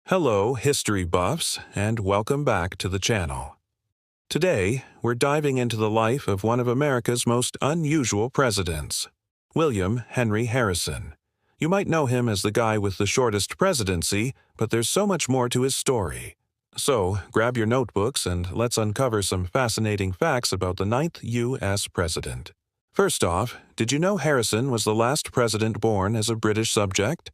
Hello, history buffs, and welcome back to the channel. Today, we're diving into the life of one of America's most unusual presidents, William Henry Harrison. You might know him as the guy with the shortest presidency, but there's so much more to his story. So, grab your notebooks and let's uncover some fascinating facts about the 9th U.S. president. First off, did you know Harrison was the last president born as a British subject?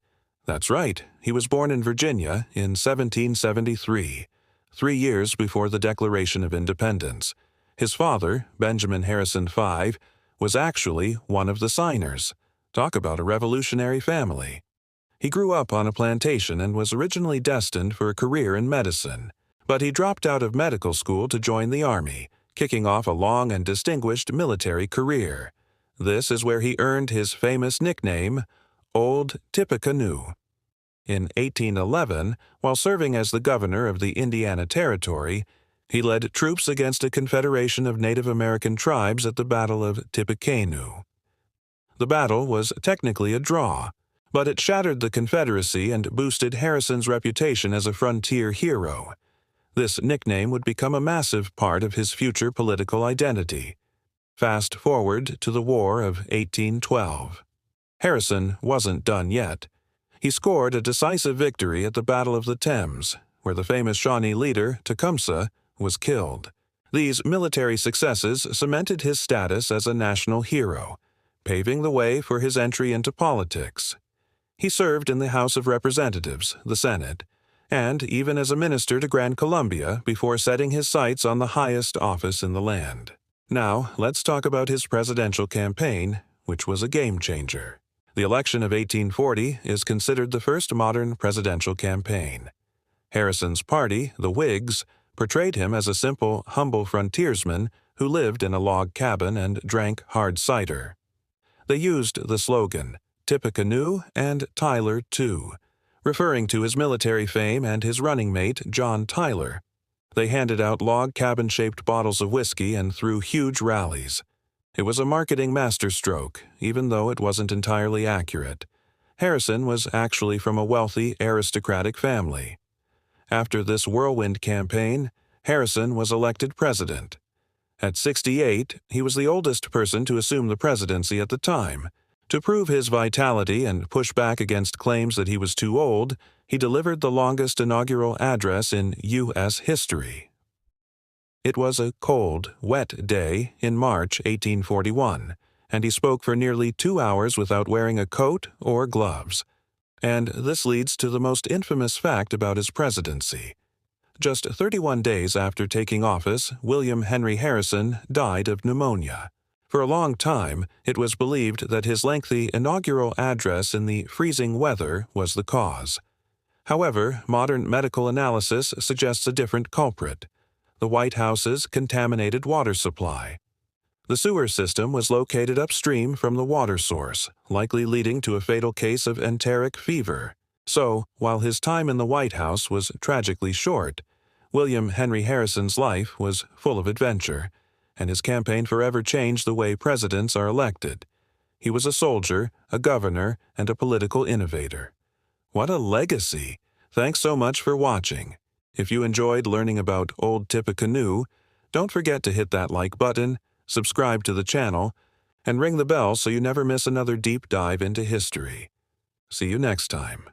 That's right, he was born in Virginia in 1773, 3 years before the Declaration of Independence. His father, Benjamin Harrison V, was actually one of the signers. Talk about a revolutionary family. He grew up on a plantation and was originally destined for a career in medicine, but he dropped out of medical school to join the Army, kicking off a long and distinguished military career. This is where he earned his famous nickname, Old Tippecanoe. In 1811, while serving as the governor of the Indiana Territory, he led troops against a confederation of Native American tribes at the Battle of Tippecanoe. The battle was technically a draw, but it shattered the Confederacy and boosted Harrison's reputation as a frontier hero. This nickname would become a massive part of his future political identity. Fast forward to the War of 1812. Harrison wasn't done yet. He scored a decisive victory at the Battle of the Thames, where the famous Shawnee leader, Tecumseh, was killed. These military successes cemented his status as a national hero, paving the way for his entry into politics. He served in the House of Representatives, the Senate, and even as a minister to Grand Columbia before setting his sights on the highest office in the land. Now, let's talk about his presidential campaign, which was a game-changer. The election of 1840 is considered the first modern presidential campaign. Harrison's party, the Whigs, portrayed him as a simple, humble frontiersman who lived in a log cabin and drank hard cider. They used the slogan, "Tippecanoe and Tyler too," referring to his military fame and his running mate, John Tyler. They handed out log cabin-shaped bottles of whiskey and threw huge rallies. It was a marketing masterstroke, even though it wasn't entirely accurate. Harrison was actually from a wealthy, aristocratic family. After this whirlwind campaign, Harrison was elected president. At 68, he was the oldest person to assume the presidency at the time. To prove his vitality and push back against claims that he was too old, he delivered the longest inaugural address in U.S. history. It was a cold, wet day in March 1841, and he spoke for nearly 2 hours without wearing a coat or gloves. And this leads to the most infamous fact about his presidency. Just 31 days after taking office, William Henry Harrison died of pneumonia. For a long time, it was believed that his lengthy inaugural address in the freezing weather was the cause. However, modern medical analysis suggests a different culprit: the White House's contaminated water supply. The sewer system was located upstream from the water source, likely leading to a fatal case of enteric fever. So, while his time in the White House was tragically short, William Henry Harrison's life was full of adventure, and his campaign forever changed the way presidents are elected. He was a soldier, a governor, and a political innovator. What a legacy! Thanks so much for watching. If you enjoyed learning about Old Tippecanoe, don't forget to hit that like button, subscribe to the channel, and ring the bell so you never miss another deep dive into history. See you next time.